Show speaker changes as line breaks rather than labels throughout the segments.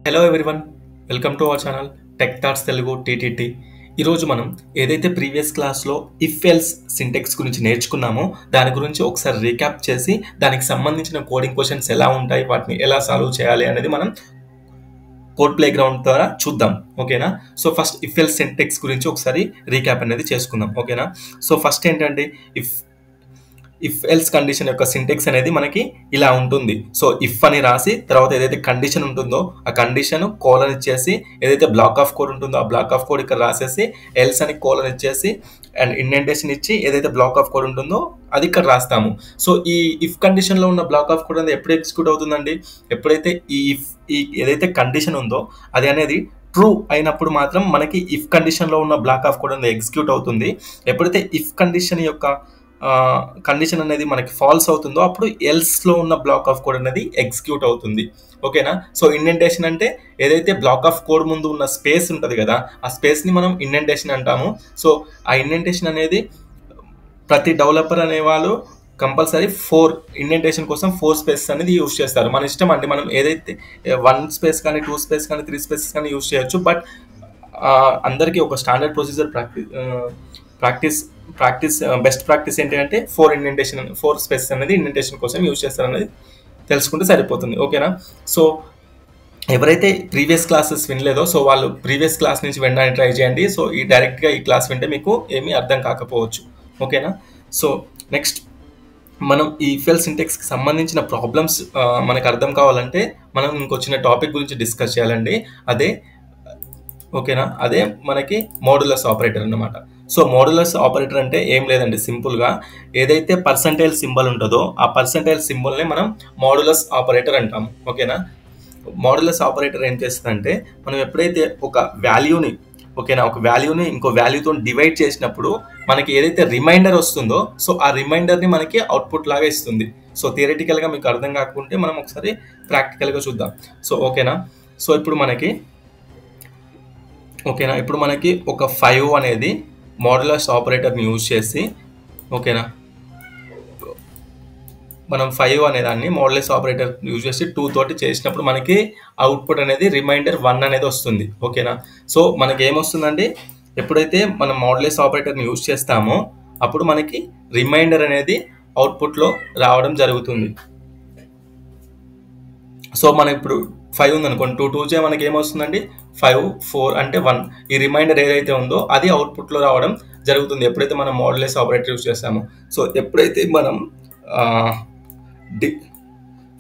Hello everyone, welcome to our channel tech thoughts Telugu TTT. ఈరోజు మనం ఏదైతే ప్రీవియస్ క్లాస్లో ఇఫ్ ఎల్స్ సింటెక్స్ గురించి నేర్చుకున్నామో దాని గురించి ఒకసారి రీక్యాప్ చేసి దానికి సంబంధించిన కోడింగ్ క్వశ్చన్స్ ఎలా ఉంటాయి, వాటిని ఎలా సాల్వ్ చేయాలి అనేది మనం కోడ్ ప్లే గ్రౌండ్ ద్వారా చూద్దాం. ఓకేనా? So first if else Sintex గురించి ఒకసారి రీక్యాప్ అనేది చేసుకుందాం. ఓకేనా? సో ఫస్ట్ ఏంటంటే ఇఫ్ ఎల్స్ కండిషన్ యొక్క సింటెక్స్ అనేది మనకి ఇలా ఉంటుంది. సో ఇఫ్ అని రాసి తర్వాత ఏదైతే కండిషన్ ఉంటుందో ఆ కండిషన్ కోలన్ ఇచ్చేసి ఏదైతే బ్లాక్ ఆఫ్ కోడ్ ఉంటుందో ఆ బ్లాక్ ఆఫ్ కోడ్ ఇక్కడ రాసేసి ఎల్స్ అని కోలన్ ఇచ్చేసి అండ్ ఇండెంటేషన్ ఇచ్చి ఏదైతే బ్లాక్ ఆఫ్ కోడ్ ఉంటుందో అది ఇక్కడ రాస్తాము. సో ఈ ఇఫ్ కండిషన్ లో ఉన్న బ్లాక్ ఆఫ్ కోడ్ అనేది ఎప్పుడు ఎగ్జిక్యూట్ అవుతుందండి? ఎప్పుడైతే ఈ ఏదైతే కండిషన్ ఉందో అది అనేది ట్రూ అయినప్పుడు మాత్రం మనకి ఇఫ్ కండిషన్ లో ఉన్న బ్లాక్ ఆఫ్ కోడ్ అనేది ఎగ్జిక్యూట్ అవుతుంది. ఎప్పుడైతే ఇఫ్ కండిషన్ యొక్క కండిషన్ అనేది మనకి ఫాల్స్ అవుతుందో అప్పుడు ఎల్స్ లో ఉన్న బ్లాక్ ఆఫ్ కోడ్ అనేది ఎగ్జిక్యూట్ అవుతుంది. ఓకేనా? సో ఇండెంటేషన్ అంటే ఏదైతే బ్లాక్ ఆఫ్ కోడ్ ముందు ఉన్న స్పేస్ ఉంటుంది కదా, ఆ స్పేస్ ని మనం ఇండెంటేషన్ అంటాము. సో ఆ ఇండెంటేషన్ అనేది ప్రతి డెవలపర్ అనే వాళ్ళు కంపల్సరీ 4 ఇండెంటేషన్ కోసం 4 స్పేసెస్ అనేది యూజ్ చేస్తారు. మన ఇష్టం అండి, మనం ఏదైతే 1 స్పేస్ కానీ 2 స్పేస్ కానీ 3 స్పేసెస్ కానీ యూజ్ చేయొచ్చు. బట్ అందరికీ ఒక standard procedure practice best practice ఏంటంటే 4 స్పేసెస్ అనేది ఇండెంటేషన్ కోసం యూజ్ చేస్తారు అనేది తెలుసుకుంటే సరిపోతుంది. ఓకేనా? సో ఎవరైతే ప్రీవియస్ క్లాసెస్ వినలేదో సో వాళ్ళు ప్రీవియస్ క్లాస్ నుంచి వినడానికి ట్రై చేయండి. సో ఈ డైరెక్ట్గా ఈ క్లాస్ వింటే మీకు ఏమీ అర్థం కాకపోవచ్చు. ఓకేనా? సో నెక్స్ట్ మనం ఈ ఇఫ్ఎల్ సింటెక్స్కి సంబంధించిన ప్రాబ్లమ్స్ మనకు అర్థం కావాలంటే మనం ఇంకొచ్చిన టాపిక్ గురించి డిస్కస్ చేయాలండి. ఓకేనా? అదే మనకి మోడ్యులస్ ఆపరేటర్ అన్నమాట. సో మోడ్యులస్ ఆపరేటర్ అంటే ఏం లేదండి, సింపుల్గా ఏదైతే పర్సంటైల్ సింబల్ ఉంటుందో ఆ పర్సంటైల్ సింబల్ని మనం మోడ్యులస్ ఆపరేటర్ అంటాము. ఓకేనా? మోడ్యులస్ ఆపరేటర్ ఏం చేస్తుందంటే మనం ఎప్పుడైతే ఒక వాల్యూని ఒక వాల్యూని ఇంకో వాల్యూతో డివైడ్ చేసినప్పుడు మనకి ఏదైతే రిమైండర్ వస్తుందో సో ఆ రిమైండర్ని మనకి అవుట్పుట్ లాగా ఇస్తుంది. సో థియరిటికల్గా మీకు అర్థం కాకుంటే మనం ఒకసారి ప్రాక్టికల్గా చూద్దాం. సో ఓకేనా? సో ఇప్పుడు మనకి ఒక 5 అనేది మోడ్యులస్ ఆపరేటర్ని యూజ్ చేసి మనం 5 అనేదాన్ని మోడ్యులస్ ఆపరేటర్ యూజ్ చేసి 2 తోటి చేసినప్పుడు మనకి అవుట్పుట్ అనేది రిమైండర్ 1 అనేది వస్తుంది. ఓకేనా? సో మనకి ఏమొస్తుందండి, ఎప్పుడైతే మనం మోడ్యులస్ ఆపరేటర్ని యూజ్ చేస్తామో అప్పుడు మనకి రిమైండర్ అనేది అవుట్పుట్లో రావడం జరుగుతుంది. సో మనం ఇప్పుడు 5 ఉందనుకోండి, 2 2 మనకి ఏమొస్తుందండి 5 4 అంటే 1. ఈ రిమైండర్ ఏదైతే ఉందో అది అవుట్పుట్లో రావడం జరుగుతుంది ఎప్పుడైతే మనం మోడ్యులస్ ఆపరేటర్ యూజ్ చేస్తామో. సో ఎప్పుడైతే మనం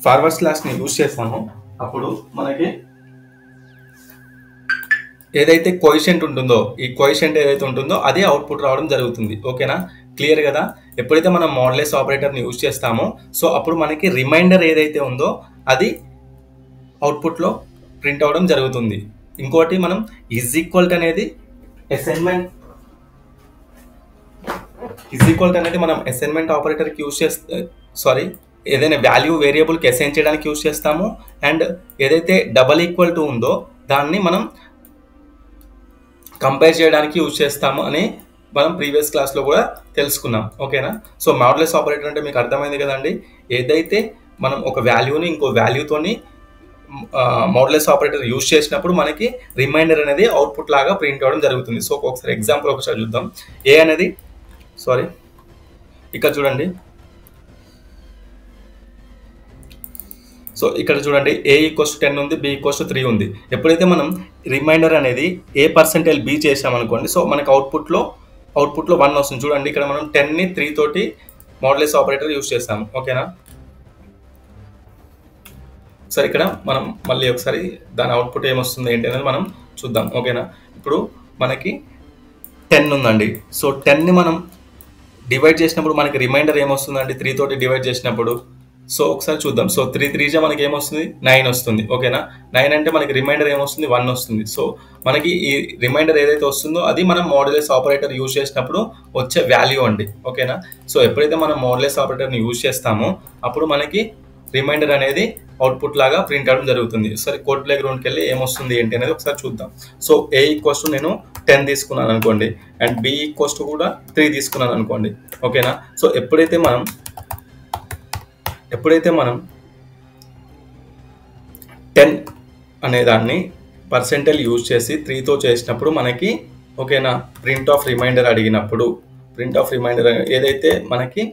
ఫార్వర్డ్ స్లాష్ని యూజ్ చేస్తామో అప్పుడు మనకి ఏదైతే కోఎఫిషియంట్ ఉంటుందో ఈ కోఎఫిషియంట్ ఏదైతే ఉంటుందో అదే అవుట్పుట్ రావడం జరుగుతుంది. ఓకేనా? క్లియర్ కదా? ఎప్పుడైతే మనం మోడ్యులస్ ఆపరేటర్ని యూజ్ చేస్తామో సో అప్పుడు మనకి రిమైండర్ ఏదైతే ఉందో అది అవుట్పుట్లో ప్రింట్ అవడం జరుగుతుంది. ఇంకోటి మనం ఈజ్ ఈక్వల్ అనేది మనం అసైన్మెంట్ ఆపరేటర్కి యూజ్ ఏదైనా వాల్యూ వేరియబుల్కి అసైన్ చేయడానికి యూజ్ చేస్తాము. అండ్ ఏదైతే డబల్ ఈక్వల్ టు ఉందో దాన్ని మనం కంపేర్ చేయడానికి యూజ్ చేస్తాము అని మనం ప్రీవియస్ క్లాస్లో కూడా తెలుసుకున్నాం. ఓకేనా? సో మోడ్యులస్ ఆపరేటర్ అంటే మీకు అర్థమైంది కదండి, ఏదైతే మనం ఒక వాల్యూని ఇంకో వాల్యూతోని మోడ్యులస్ ఆపరేటర్ యూజ్ చేసినప్పుడు మనకి రిమైండర్ అనేది అవుట్పుట్ లాగా ప్రింట్ అవ్వడం జరుగుతుంది. సో ఒకసారి ఎగ్జాంపుల్ ఒకసారి చూద్దాం. ఇక్కడ చూడండి. సో ఇక్కడ చూడండి, A = 10 ఉంది, B = 3 ఉంది. ఎప్పుడైతే మనం రిమైండర్ అనేది A% B చేసామనుకోండి సో మనకి అవుట్పుట్లో 1 వస్తుంది. చూడండి, ఇక్కడ మనం 10ని 3 తోటి మోడ్యులస్ ఆపరేటర్ యూజ్ చేస్తాము. ఓకేనా? సరే, ఇక్కడ మనం మళ్ళీ ఒకసారి దాని అవుట్పుట్ ఏమొస్తుంది ఏంటి అనేది మనం చూద్దాం. ఓకేనా? ఇప్పుడు మనకి 10 ఉందండి. సో 10ని మనం డివైడ్ చేసినప్పుడు మనకి రిమైండర్ ఏమొస్తుందండి 3 తోటి డివైడ్ చేసినప్పుడు. సో ఒకసారి చూద్దాం. సో 3 3 మనకి ఏమొస్తుంది 9 వస్తుంది. ఓకేనా? 9 అంటే మనకి రిమైండర్ ఏమొస్తుంది 1 వస్తుంది. సో మనకి ఈ రిమైండర్ ఏదైతే వస్తుందో అది మనం మోడ్యులస్ ఆపరేటర్ యూజ్ చేసినప్పుడు వచ్చే వాల్యూ అండి. ఓకేనా? సో ఎప్పుడైతే మనం మోడ్యులస్ ఆపరేటర్ని యూజ్ చేస్తామో అప్పుడు మనకి రిమైండర్ అనేది అవుట్పుట్ లాగా ప్రింట్ అవడం జరుగుతుంది. సరే, కోడ్ ప్లే గ్రౌండ్కి వెళ్ళి ఏమొస్తుంది ఏంటి అనేది ఒకసారి చూద్దాం. సో A = నేను 10 తీసుకున్నాను అనుకోండి అండ్ B = కూడా 3 తీసుకున్నాను అనుకోండి. ఓకేనా? సో ఎప్పుడైతే మనం 10 అనే దాన్ని పర్సెంటైల్ యూజ్ చేసి 3తో చేసినప్పుడు మనకి ఓకేనా ప్రింట్ ఆఫ్ రిమైండర్ అడిగినప్పుడు ప్రింట్ ఆఫ్ రిమైండర్ ఏదైతే మనకి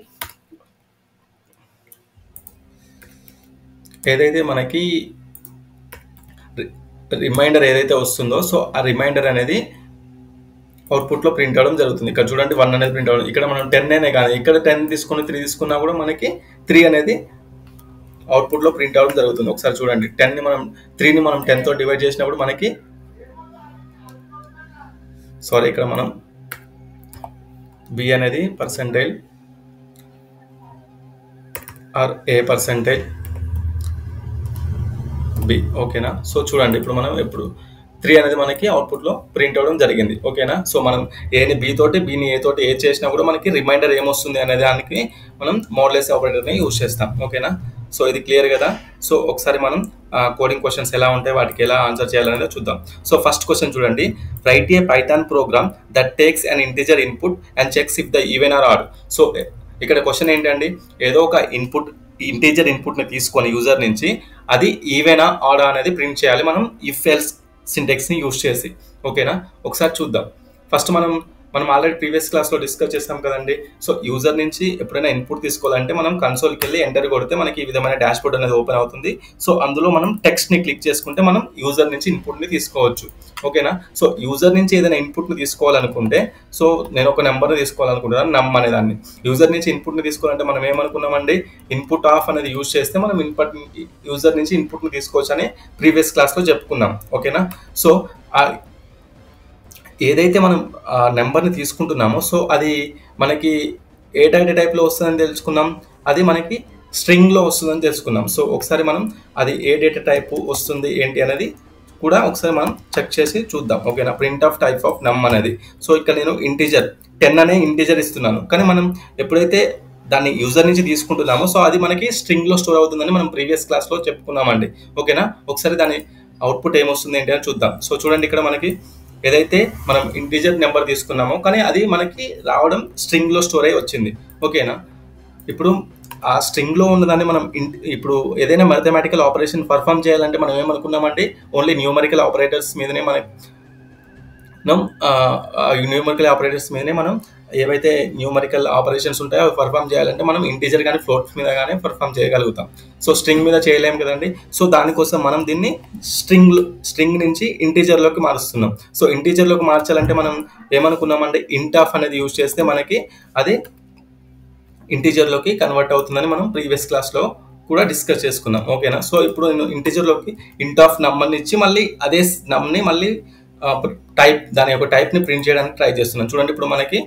రిమైండర్ ఏదైతే వస్తుందో సో ఆ రిమైండర్ అనేది అవుట్పుట్లో ప్రింట్ అవడం జరుగుతుంది. ఇక్కడ చూడండి 1 అనేది ప్రింట్ అవ్వడం, ఇక్కడ మనం 10 అనే కానీ ఇక్కడ 10 తీసుకుని 3 తీసుకున్నా కూడా మనకి 3 అనేది అవుట్పుట్లో ప్రింట్ అవడం జరుగుతుంది. ఒకసారి చూడండి 3ని మనం 10తో డివైడ్ చేసినప్పుడు మనకి ఇక్కడ మనం బి అనేది percentile or A percentile B ఓకేనా. సో చూడండి ఇప్పుడు మనం 3 అనేది మనకి అవుట్పుట్లో ప్రింట్ అవ్వడం జరిగింది ఓకేనా. సో మనం ఏని బి తోటి బిని ఏ తోటి ఏ చేసినా కూడా మనకి రిమైండర్ ఏమొస్తుంది అనే దానికి మనం మోడ్యులస్ ఆపరేటర్ని యూజ్ చేస్తాం ఓకేనా. సో ఇది క్లియర్ కదా. సో ఒకసారి మనం కోడింగ్ క్వశ్చన్స్ ఎలా ఉంటాయి వాటికి ఎలా ఆన్సర్ చేయాలనేది చూద్దాం. సో ఫస్ట్ క్వశ్చన్ చూడండి, write a Python program that takes an integer input and checks if the even or odd. So ఇక్కడ క్వశ్చన్ ఏంటండి, ఏదో ఒక ఇంటిజర్ ఇన్పుట్ని తీసుకొని యూజర్ నుంచి అది ఈవెనా ఆడా అనేది ప్రింట్ చేయాలి మనం ఇఫ్ ఎల్స్ సింటెక్స్ని యూజ్ చేసి ఓకేనా. ఒకసారి చూద్దాం. ఫస్ట్ మనం ఆల్రెడీ ప్రీవియస్ క్లాస్లో డిస్కస్ చేస్తాం కదండి. సో యూజర్ నుంచి ఎప్పుడైనా ఇన్పుట్ తీసుకోవాలంటే మనం కన్సోల్కి వెళ్ళి ఎంటర్ కొడితే మనకి ఈ విధమైన డాష్ బోర్డ్ అనేది ఓపెన్ అవుతుంది. సో అందులో మనం టెక్స్ట్ని క్లిక్ చేసుకుంటే మనం యూజర్ నుంచి ఇన్పుట్ని తీసుకోవచ్చు ఓకేనా. సో యూజర్ నుంచి ఏదైనా ఇన్పుట్ని తీసుకోవాలనుకుంటే సో నేను ఒక నెంబర్ని తీసుకోవాలనుకుంటున్నాను నమ్ అనే దాన్ని. యూజర్ నుంచి ఇన్పుట్ని తీసుకోవాలంటే మనం ఏమనుకున్నామండి, ఇన్పుట్ ఆఫ్ అనేది యూజ్ చేస్తే మనం యూజర్ నుంచి ఇన్పుట్ని తీసుకోవచ్చు అని ప్రీవియస్ క్లాస్లో చెప్పుకున్నాం ఓకేనా. సో ఏదైతే మనం ఆ నెంబర్ని తీసుకుంటున్నామో సో అది మనకి ఏ డేటా టైప్లో వస్తుందని తెలుసుకున్నాం, అది మనకి స్ట్రింగ్లో వస్తుందని తెలుసుకున్నాం. సో ఒకసారి మనం అది ఏ డేటా టైప్ వస్తుంది ఏంటి అనేది కూడా ఒకసారి మనం చెక్ చేసి చూద్దాం ఓకేనా. ప్రింట్ ఆఫ్ టైప్ ఆఫ్ నమ్ అనేది. సో ఇక్కడ నేను ఇంటిజర్ 10 అనే ఇంటిజర్ ఇస్తున్నాను, కానీ మనం ఎప్పుడైతే దాన్ని యూజర్ నుంచి తీసుకుంటున్నామో సో అది మనకి స్ట్రింగ్లో స్టోర్ అవుతుందని మనం ప్రీవియస్ క్లాస్లో చెప్పుకున్నామండి ఓకేనా. ఒకసారి దాని అవుట్పుట్ ఏమొస్తుంది ఏంటి అని చూద్దాం. సో చూడండి ఇక్కడ మనకి ఏదైతే మనం ఇంటిజర్ నెంబర్ తీసుకున్నామో కానీ అది మనకి రావడం స్ట్రింగ్లో స్టోర్ అయ్యి వచ్చింది ఓకేనా. ఇప్పుడు ఆ స్ట్రింగ్లో ఉన్నదాన్ని మనం ఇప్పుడు ఏదైనా మ్యాథమెటికల్ ఆపరేషన్ పర్ఫామ్ చేయాలంటే మనం ఏమనుకున్నామంటే ఓన్లీ న్యూమరికల్ ఆపరేటర్స్ మీదనే మనం ఏవైతే న్యూమరికల్ ఆపరేషన్స్ ఉంటాయో అవి పర్ఫామ్ చేయాలంటే మనం ఇంటిజర్ కానీ ఫ్లోట్ మీద కానీ పర్ఫామ్ చేయగలుగుతాం. సో స్ట్రింగ్ మీద చేయలేము కదండి. సో దానికోసం మనం దీన్ని స్ట్రింగ్ నుంచి ఇంటిజర్లోకి మారుస్తున్నాం. సో ఇంటిజర్లోకి మార్చాలంటే మనం ఏమనుకున్నామంటే ఇంట్ ఆఫ్ అనేది యూజ్ చేస్తే మనకి అది ఇంటిజర్లోకి కన్వర్ట్ అవుతుందని మనం ప్రీవియస్ క్లాస్లో కూడా డిస్కస్ చేసుకున్నాం ఓకేనా. సో ఇప్పుడు నేను ఇంటిజర్లోకి ఇంట్ ఆఫ్ నంబర్ని ఇచ్చి మళ్ళీ అదే నమ్ని మళ్ళీ దాని యొక్క టైప్ని ప్రింట్ చేయడానికి ట్రై చేస్తున్నాను. చూడండి ఇప్పుడు మనకి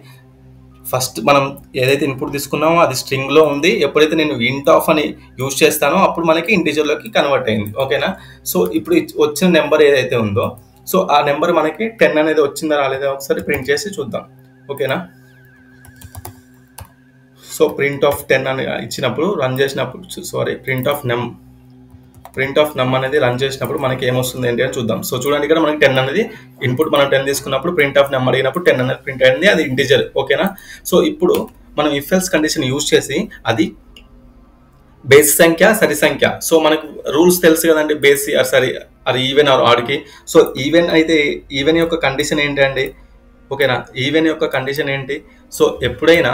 ఫస్ట్ మనం ఏదైతే ఇన్పుట్ తీసుకున్నామో అది స్ట్రింగ్లో ఉంది, ఎప్పుడైతే నేను ఇంట్ ఆఫ్ అని యూజ్ చేస్తానో అప్పుడు మనకి ఇంటిజర్లోకి కన్వర్ట్ అయింది ఓకేనా. సో ఇప్పుడు వచ్చిన నెంబర్ ఏదైతే ఉందో సో ఆ నెంబర్ మనకి 10 అనేది వచ్చిందా రాలేదా ఒకసారి ప్రింట్ చేసి చూద్దాం ఓకేనా. సో ప్రింట్ ఆఫ్ 10 అని ఇచ్చినప్పుడు రన్ చేసినప్పుడు ప్రింట్ ఆఫ్ నమ్ అనేది రన్ చేసినప్పుడు మనకి ఏమొస్తుంది ఏంటి అని చూద్దాం. సో చూడండి ఇక్కడ మనకి 10 అనేది ఇన్పుట్ మనం 10 తీసుకున్నప్పుడు ప్రింట్ ఆఫ్ నమ్ అడిగినప్పుడు 10 అనేది ప్రింట్ అయింది, అది ఇంటిజర్ ఓకేనా. సో ఇప్పుడు మనం ఇఫ్ ఎల్స్ కండిషన్ యూజ్ చేసి అది బేస్ సంఖ్య సరి సంఖ్య. సో మనకు రూల్స్ తెలుసు కదండి, బేస్ అది ఈవెన్ ఆర్ ఆడ్కి. సో ఈవెన్ యొక్క కండిషన్ ఏంటండి ఓకేనా. ఈవెన్ యొక్క కండిషన్ ఏంటి, సో ఎప్పుడైనా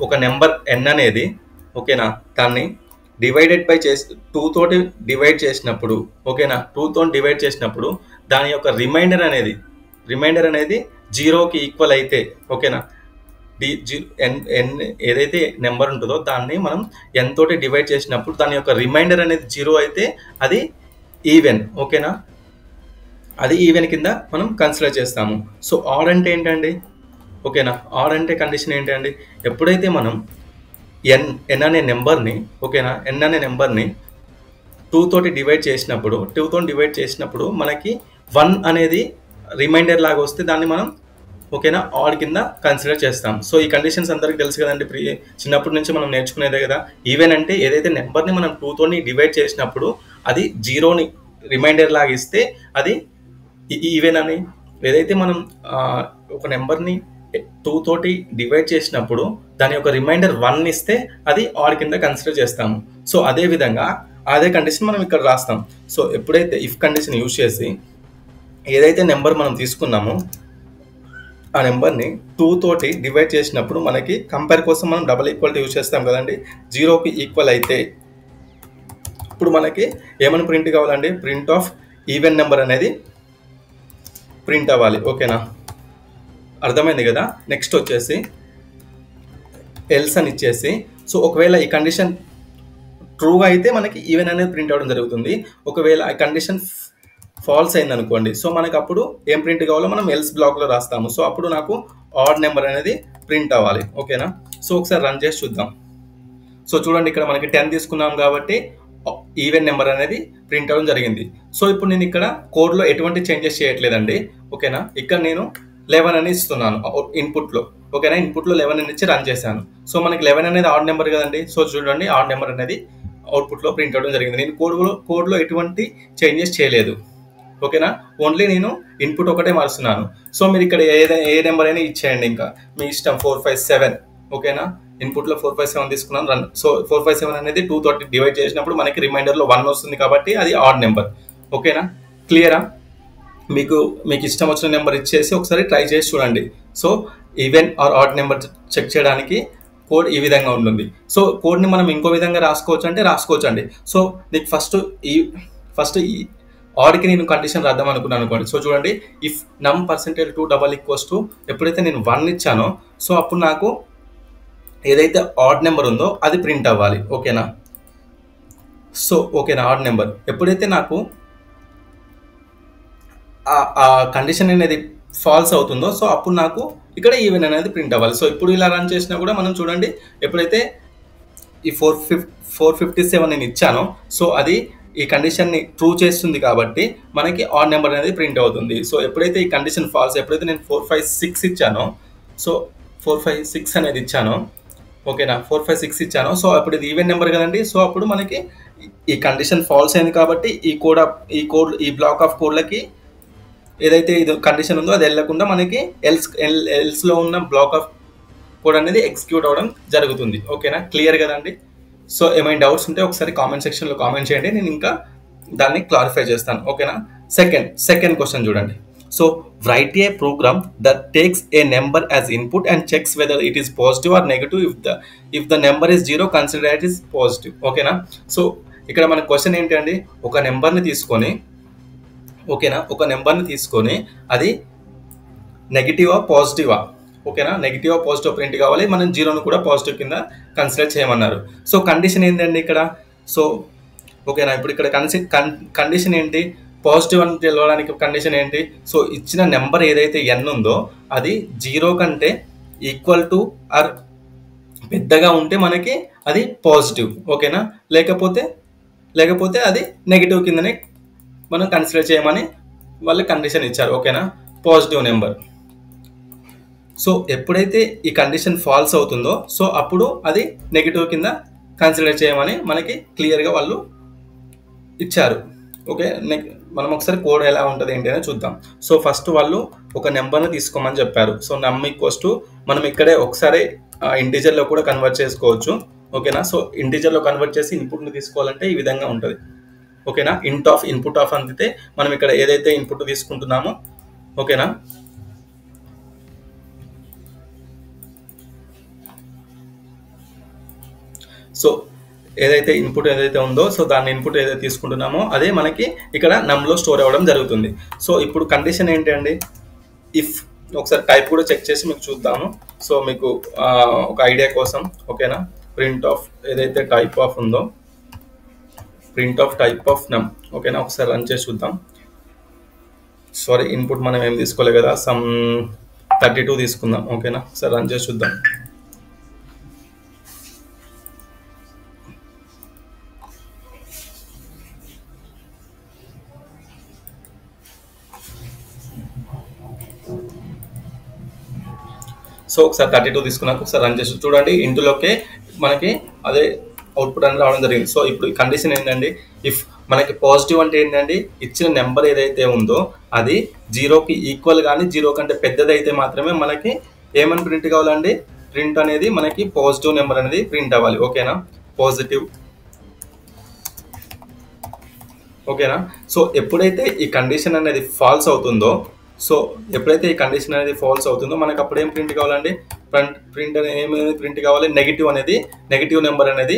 ఒక నెంబర్ n అనేది ఓకేనా దాన్ని డివైడెడ్ బై 2 తోటి డివైడ్ చేసినప్పుడు ఓకేనా 2తో డివైడ్ చేసినప్పుడు దాని యొక్క రిమైండర్ అనేది 0కి ఈక్వల్ అయితే ఓకేనా ఏదైతే నెంబర్ ఉంటుందో దాన్ని మనం n తోటి డివైడ్ చేసినప్పుడు దాని యొక్క రిమైండర్ అనేది 0 అయితే అది ఈవెన్ ఓకేనా, అది ఈవెన్ కింద మనం కన్సిడర్ చేస్తాము. సో ఆడ్ అంటే ఏంటండి ఓకేనా, ఆడ్ అంటే కండిషన్ ఏంటండి, ఎప్పుడైతే మనం n అనే నెంబర్ని ఓకేనా n అనే నెంబర్ని 2 తోటి డివైడ్ చేసినప్పుడు మనకి 1 అనేది రిమైండర్ లాగా వస్తే దాన్ని మనం ఓకేనా ఆడ్ కింద కన్సిడర్ చేస్తాం. సో ఈ కండిషన్స్ అందరికీ తెలుసు కదండి, చిన్నప్పటి నుంచి మనం నేర్చుకునేదే కదా. ఈవెన్ అంటే ఏదైతే నెంబర్ని మనం 2 తోని డివైడ్ చేసినప్పుడు అది 0ని రిమైండర్ లాగా ఇస్తే అది ఈవెన్ అని, ఏదైతే మనం ఒక నెంబర్ని 2 తోటి డివైడ్ చేసినప్పుడు దాని యొక్క రిమైండర్ 1 ఇస్తే అది ఆడ్ కింద కన్సిడర్ చేస్తాము. సో అదేవిధంగా అదే కండిషన్ మనం ఇక్కడ రాస్తాం. సో ఎప్పుడైతే ఇఫ్ కండిషన్ యూజ్ చేసి ఏదైతే నెంబర్ మనం తీసుకున్నామో ఆ నెంబర్ని 2 తోటి డివైడ్ చేసినప్పుడు మనకి కంపేర్ కోసం మనం డబల్ ఈక్వాలిటీ యూజ్ చేస్తాం కదండి. 0కి ఈక్వల్ అయితే ఇప్పుడు మనకి ఏమని ప్రింట్ కావాలండి, ప్రింట్ ఆఫ్ ఈవెన్ నెంబర్ అనేది ప్రింట్ అవ్వాలి. ఓకేనా, అర్థమైంది కదా. నెక్స్ట్ వచ్చేసి ఎల్స్ అని ఇచ్చేసి, సో ఒకవేళ ఈ కండిషన్ ట్రూగా అయితే మనకి ఈవెన్ అనేది ప్రింట్ అవ్వడం జరుగుతుంది. ఒకవేళ ఈ కండిషన్ ఫాల్స్ అయింది అనుకోండి, సో మనకు అప్పుడు ఏం ప్రింట్ కావాలో మనం ఎల్స్ బ్లాక్లో రాస్తాము. సో అప్పుడు నాకు ఆడ్ నెంబర్ అనేది ప్రింట్ అవ్వాలి. ఓకేనా, సో ఒకసారి రన్ చేసి చూద్దాం. సో చూడండి, ఇక్కడ మనకి 10 తీసుకున్నాం కాబట్టి ఈవెన్ నెంబర్ అనేది ప్రింట్ అవ్వడం జరిగింది. సో ఇప్పుడు నేను ఇక్కడ కోడ్లో ఎటువంటి చేంజెస్ చేయట్లేదండి. ఓకేనా, ఇక్కడ నేను 11 అని ఇస్తున్నాను ఇన్పుట్లో. ఓకేనా, ఇన్పుట్లో 11 అని ఇచ్చి రన్ చేశాను. సో మనకి 11 అనేది ఆడ్ నెంబర్ కదండి. సో చూడండి, ఆడ్ నెంబర్ అనేది అవుట్పుట్లో ప్రింట్ అవ్వడం జరిగింది. నేను కోడ్లో ఎటువంటి చేంజెస్ చేయలేదు. ఓకేనా, ఓన్లీ నేను ఇన్పుట్ ఒకటే మారుస్తున్నాను. సో మీరు ఇక్కడ ఏ నెంబర్ అయినా ఇచ్చేయండి, ఇంకా మీ ఇష్టం. 4, 5, 7. ఓకేనా, ఇన్పుట్లో 4, 5, 7 తీసుకున్నాను, రన్. సో 4, 5, 7 అనేది 2 తోటి డివైడ్ చేసినప్పుడు మనకి రిమైండర్లో 1 వస్తుంది కాబట్టి అది ఆడ్ నెంబర్. ఓకేనా, క్లియరా? మీకు ఇష్టం వచ్చిన నెంబర్ ఇచ్చేసి ఒకసారి ట్రై చేసి చూడండి. So even or odd number check చేయడానికి కోడ్ ఈ విధంగా ఉంటుంది. సో కోడ్ని మనం ఇంకో విధంగా రాసుకోవచ్చు అంటే రాసుకోవచ్చు అండి. సో నీకు ఫస్ట్ ఈ ఆడ్కి నేను కండిషన్ రాద్దాం అనుకున్నాను అనుకోండి. సో చూడండి, ఇఫ్ నమ్ %2 =, ఎప్పుడైతే నేను 1 ఇచ్చానో సో అప్పుడు నాకు ఏదైతే ఆడ్ నెంబర్ ఉందో అది ప్రింట్ అవ్వాలి. ఓకేనా, సో ఓకేనా, ఆడ్ నెంబర్ ఎప్పుడైతే నాకు ఆ కండిషన్ అనేది ఫాల్స్ అవుతుందో సో అప్పుడు నాకు ఇక్కడ ఈవెన్ అనేది ప్రింట్ అవ్వాలి. సో ఇప్పుడు ఇలా రన్ చేసినా కూడా మనం చూడండి, ఎప్పుడైతే ఈ 457 నేను ఇచ్చానో సో అది ఈ కండిషన్ని ట్రూ చేస్తుంది కాబట్టి మనకి ఆడ్ నెంబర్ అనేది ప్రింట్ అవుతుంది. సో ఎప్పుడైతే ఈ కండిషన్ ఫాల్స్, ఎప్పుడైతే నేను 456 ఇచ్చానో సో 456 అనేది ఇచ్చానో, ఓకేనా, 456 ఇచ్చానో సో అప్పుడు ఇది ఈవెన్ నెంబర్ కదండి. సో అప్పుడు మనకి ఈ కండిషన్ ఫాల్స్ అయింది కాబట్టి ఈ బ్లాక్ ఆఫ్ కోడ్లకి ఏదైతే ఇది కండిషన్ ఉందో అది వెళ్ళకుండా మనకి ఎల్స్లో ఉన్న బ్లాక్ ఆఫ్ కోడ్ అనేది ఎగ్జిక్యూట్ అవ్వడం జరుగుతుంది. ఓకేనా, క్లియర్ కదండి. సో ఏమైనా డౌట్స్ ఉంటే ఒకసారి కామెంట్ సెక్షన్లో కామెంట్ చేయండి, నేను ఇంకా దాన్ని క్లారిఫై చేస్తాను. ఓకేనా, సెకండ్ క్వశ్చన్ చూడండి. So write a program that takes a number as input and checks whether it is positive or negative. If the number is 0, consider it is positive. ఓకేనా, so ఇక్కడ మన క్వశ్చన్ ఏంటండి, ఒక నెంబర్ని తీసుకొని, ఓకేనా, ఒక నెంబర్ని తీసుకొని అది నెగిటివా పాజిటివా, ఓకేనా, నెగిటివ్ పాజిటివ్ ప్రింట్ కావాలి. మనం 0ను కూడా పాజిటివ్ కింద కన్సిడర్ చేయమన్నారు. సో కండిషన్ ఏంటండి ఇక్కడ, సో ఓకేనా, ఇప్పుడు ఇక్కడ కండిషన్ ఏంటి, పాజిటివ్ అని తెలవడానికి కండిషన్ ఏంటి, సో ఇచ్చిన నెంబర్ ఏదైతే n ఉందో అది 0 కంటే ఈక్వల్ టు ఆర్ పెద్దగా ఉంటే మనకి అది పాజిటివ్. ఓకేనా, లేకపోతే అది నెగిటివ్ కిందనే మనం కన్సిడర్ చేయమని వాళ్ళు కండిషన్ ఇచ్చారు. ఓకేనా, పాజిటివ్ నెంబర్. సో ఎప్పుడైతే ఈ కండిషన్ ఫాల్స్ అవుతుందో సో అప్పుడు అది నెగిటివ్ కింద కన్సిడర్ చేయమని మనకి క్లియర్గా వాళ్ళు ఇచ్చారు. ఓకే, మనం ఒకసారి కోడ్ ఎలా ఉంటుంది ఏంటి అని చూద్దాం. సో ఫస్ట్ వాళ్ళు ఒక నెంబర్ని తీసుకోమని చెప్పారు. సో నమ్ = మనం ఇక్కడే ఒకసారి ఇంటీజర్లో కూడా కన్వర్ట్ చేసుకోవచ్చు. ఓకేనా, సో ఇంటీజర్లో కన్వర్ట్ చేసి ఇన్పుట్ని తీసుకోవాలంటే ఈ విధంగా ఉంటుంది. ఓకేనా, ఇన్పుట్ ఆఫ్ అందితే మనం ఇక్కడ ఏదైతే ఇన్పుట్ తీసుకుంటున్నామో, ఓకేనా, సో ఏదైతే ఇన్పుట్ ఏదైతే ఉందో సో దాన్ని ఇన్పుట్ ఏదైతే తీసుకుంటున్నామో అదే మనకి ఇక్కడ నమ్లో స్టోర్ అవ్వడం జరుగుతుంది. సో ఇప్పుడు కండిషన్ ఏంటి అండి, ఇఫ్ ఒకసారి టైప్ కూడా చెక్ చేసి మీకు చూద్దాము. సో మీకు ఒక ఐడియా కోసం, ఓకేనా, ప్రింట్ ఆఫ్ ఏదైతే టైప్ ఆఫ్ ఉందో ప్రింట్ ఆఫ్ టైప్ ఆఫ్ నమ్. ఓకేనా, ఒకసారి రన్ చేసి చూద్దాం. సారీ, ఇన్పుట్ మనం ఏం తీసుకోలేదు కదా, సమ్ 32 తీసుకుందాం. ఓకేనా, ఒకసారి రన్ చేసి చూద్దాం. సో ఒకసారి 32 తీసుకున్నాక ఒకసారి రన్ చేసి చూడండి, ఇందులోకే మనకి అదే అవుట్పుట్ అనేది రావడం జరిగింది. సో ఇప్పుడు ఈ కండిషన్ ఏంటండి, ఇఫ్ మనకి పాజిటివ్ అంటే ఏంటండి, ఇచ్చిన నెంబర్ ఏదైతే ఉందో అది 0కి ఈక్వల్ కానీ 0 కంటే పెద్దదైతే మాత్రమే మనకి ఏమని ప్రింట్ కావాలండి, ప్రింట్ అనేది మనకి పాజిటివ్ నెంబర్ అనేది ప్రింట్ అవ్వాలి. ఓకేనా, పాజిటివ్ ఓకేనా. సో ఎప్పుడైతే ఈ కండిషన్ అనేది ఫాల్స్ అవుతుందో, సో ఎప్పుడైతే ఈ కండిషన్ అనేది ఫాల్స్ అవుతుందో మనకు అప్పుడు ఏం ప్రింట్ కావాలండి, ప్రింట్ అనేది ఏమైనా ప్రింట్ కావాలి, నెగిటివ్ నెంబర్ అనేది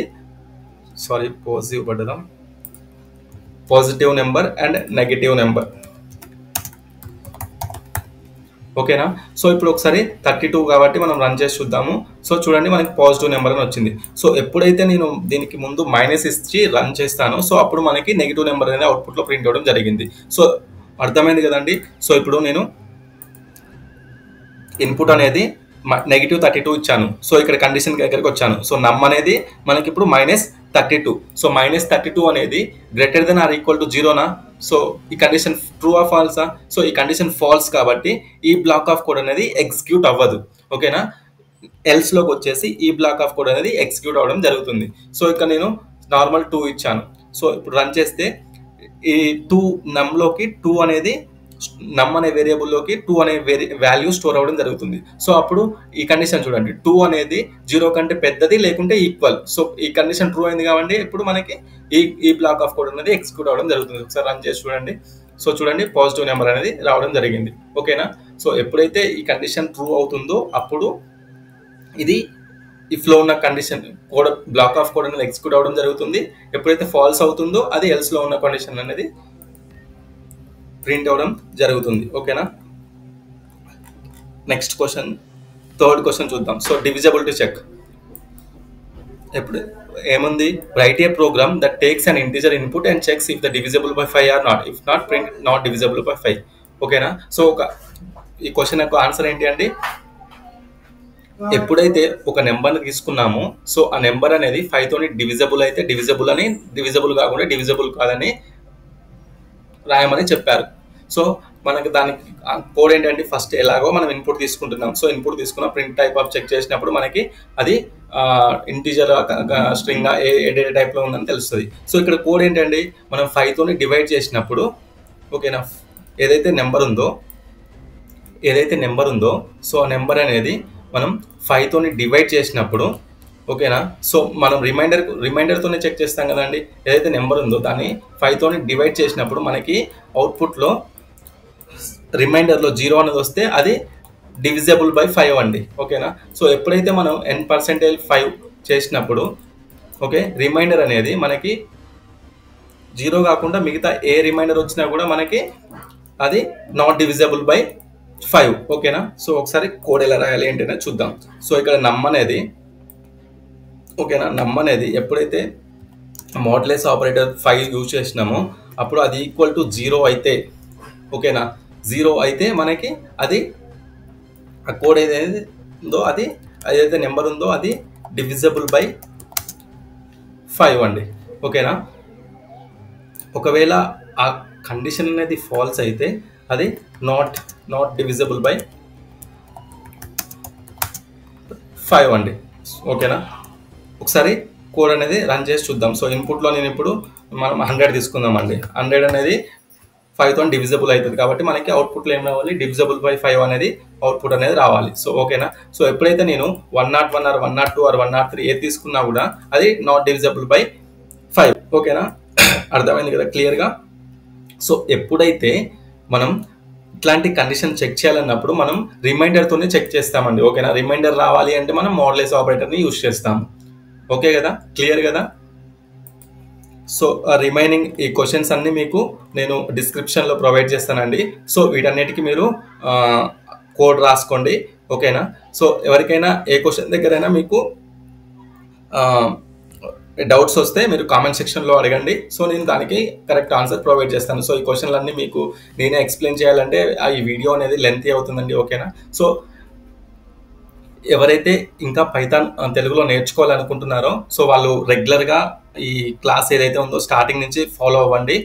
positive number and negative number. ఓకేనా. సో ఇప్పుడు ఒకసారి 32 కాబట్టి మనం రన్ చేసి చూద్దాము. సో చూడండి మనకి పాజిటివ్ నెంబర్ అని వచ్చింది. సో ఎప్పుడైతే నేను దీనికి ముందు మైనస్ ఇచ్చి రన్ చేస్తానో సో అప్పుడు మనకి నెగిటివ్ నెంబర్ అనేది అవుట్పుట్లో ప్రింట్ అవ్వడం జరిగింది. సో అర్థమైంది కదండి. సో ఇప్పుడు నేను ఇన్పుట్ అనేది -32 ఇచ్చాను. సో ఇక్కడ కండిషన్ దగ్గరికి వచ్చాను. సో నమ్ అనేది మనకి ఇప్పుడు -32. సో -32 అనేది greater than or equal to 0నా. సో ఈ కండిషన్ ట్రూ ఆ ఫాల్సా? సో ఈ కండిషన్ ఫాల్స్ కాబట్టి ఈ బ్లాక్ ఆఫ్ కోడ్ అనేది ఎగ్జిక్యూట్ అవ్వదు. ఓకేనా. ఎల్స్ లోకి వచ్చేసి ఈ బ్లాక్ ఆఫ్ కోడ్ అనేది ఎగ్జిక్యూట్ అవ్వడం జరుగుతుంది. సో ఇక్కడ నేను నార్మల్ 2 ఇచ్చాను. సో ఇప్పుడు రన్ చేస్తే ఈ 2 నమ్లోకి 2 అనేది నమ్ అనే వేరియబుల్లోకి 2 అనే వాల్యూ స్టోర్ అవ్వడం జరుగుతుంది. సో అప్పుడు ఈ కండిషన్ చూడండి, 2 అనేది 0 కంటే పెద్దది లేకుంటే ఈక్వల్. సో ఈ కండిషన్ ట్రూ అయింది కాబట్టి ఇప్పుడు మనకి ఈ బ్లాక్ ఆఫ్ కోడ్ అనేది ఎగ్జిక్యూట్ అవ్వడం జరుగుతుంది. ఒకసారి రన్ చేసి చూడండి. సో చూడండి పాజిటివ్ నెంబర్ అనేది రావడం జరిగింది. ఓకేనా. సో ఎప్పుడైతే ఈ కండిషన్ ట్రూ అవుతుందో అప్పుడు ఇది ఇఫ్లో ఉన్న condition code block of code అనేది ఎగ్జిక్యూట్ అవ్వడం జరుగుతుంది. ఎప్పుడైతే ఫాల్స్ అవుతుందో అది ఎల్స్లో ఉన్న కండిషన్ అనేది ప్రింట్ అవ్వడం జరుగుతుంది. ఓకేనా. నెక్స్ట్ క్వశ్చన్, థర్డ్ క్వశ్చన్ చూద్దాం. So divisibility check. ఎప్పుడు ఏముంది, write a program that takes an integer input and checks if the divisible by 5 or not, if not print not divisible by 5. ఓకేనా. So ఈ question యొక్క answer ఏంటి అండి, ఎప్పుడైతే ఒక నెంబర్ని తీసుకున్నామో సో ఆ నెంబర్ అనేది 5 తోని డివిజబుల్ అయితే డివిజబుల్ అని, డివిజబుల్ కాకుండా డివిజబుల్ కాదని రాయమని చెప్పారు. సో మనకి దానికి కోడ్ ఏంటంటే ఫస్ట్ ఎలాగో మనం ఇన్పుట్ తీసుకుంటున్నాం. సో ఇన్పుట్ తీసుకున్న ప్రింట్ టైప్ ఆఫ్ చెక్ చేసినప్పుడు మనకి అది ఇంటీజర్ స్ట్రింగ్ ఏ డేటా టైప్లో ఉందని తెలుస్తుంది. సో ఇక్కడ కోడ్ ఏంటండి, మనం 5 తోని డివైడ్ చేసినప్పుడు ఓకేనా, ఏదైతే నెంబర్ ఉందో సో ఆ నెంబర్ అనేది మనం 5 తోని డివైడ్ చేసినప్పుడు ఓకేనా. సో మనం రిమైండర్తోనే చెక్ చేస్తాం కదండి. ఏదైతే నెంబర్ ఉందో దాన్ని 5 తోని డివైడ్ చేసినప్పుడు మనకి అవుట్పుట్లో రిమైండర్లో 0 అనేది వస్తే అది డివిజబుల్ బై 5 అండి. ఓకేనా. సో ఎప్పుడైతే మనం n% 5 చేసినప్పుడు ఓకే, రిమైండర్ అనేది మనకి 0 కాకుండా మిగతా ఏ రిమైండర్ వచ్చినా కూడా మనకి అది నాట్ డివిజబుల్ బై 5. ఓకేనా. సో ఒకసారి కోడ్ ఎలా రాయాలి ఏంటనే చూద్దాం. సో ఇక్కడ నమ్ అనేది ఓకేనా, నమ్ అనేది ఎప్పుడైతే మోడ్యులస్ ఆపరేటర్ 5 యూజ్ చేసినామో అప్పుడు అది ఈక్వల్ టు 0 అయితే ఓకేనా, 0 అయితే మనకి అది ఆ కోడ్ ఏదైతే ఉందో అది ఏదైతే నెంబర్ ఉందో అది డివిజబుల్ బై 5 అండి. ఓకేనా. ఒకవేళ ఆ కండిషన్ అనేది ఫాల్స్ అయితే అది నాట్ డివిజబుల్ బై 5 అండి. ఓకేనా. ఒకసారి కోడ్ అనేది రన్ చేసి చూద్దాం. సో ఇన్పుట్లో నేను ఇప్పుడు మనం 100 తీసుకుందామండి. 100 అనేది 5 తో డివిజబుల్ అవుతుంది కాబట్టి మనకి అవుట్పుట్లో ఏం రావాలి, డివిజబుల్ బై 5 అనేది అవుట్పుట్ అనేది రావాలి. సో ఓకేనా. సో ఎప్పుడైతే నేను 101 ఆర్ 102 ఆర్ 103 ఏది తీసుకున్నా కూడా అది నాట్ డివిజబుల్ బై 5. ఓకేనా. అర్థమైంది కదా క్లియర్గా. సో ఎప్పుడైతే మనం ఇట్లాంటి కండిషన్ చెక్ చేయాలన్నప్పుడు మనం రిమైండర్తోనే చెక్ చేస్తామండి. ఓకేనా. రిమైండర్ రావాలి అంటే మనం మోడ్యులస్ ఆపరేటర్ని యూజ్ చేస్తాము. ఓకే కదా, క్లియర్ కదా. సో రిమైనింగ్ ఈ క్వశ్చన్స్ అన్ని మీకు నేను డిస్క్రిప్షన్లో ప్రొవైడ్ చేస్తానండి. సో వీటన్నిటికీ మీరు కోడ్ రాసుకోండి. ఓకేనా. సో ఎవరికైనా ఏ క్వశ్చన్ దగ్గరైనా మీకు డౌట్స్ వస్తే మీరు కామెంట్ సెక్షన్లో అడగండి. సో నేను దానికి కరెక్ట్ ఆన్సర్ ప్రొవైడ్ చేస్తాను. సో ఈ క్వశ్చన్లన్నీ మీకు నేనే ఎక్స్ప్లెయిన్ చేయాలంటే ఈ వీడియో అనేది లెంతీ అవుతుందండి. ఓకేనా. సో ఎవరైతే ఇంకా పైథాన్ తెలుగులో నేర్చుకోవాలనుకుంటున్నారో సో వాళ్ళు రెగ్యులర్గా ఈ క్లాస్ ఏదైతే ఉందో స్టార్టింగ్ నుంచి ఫాలో అవ్వండి.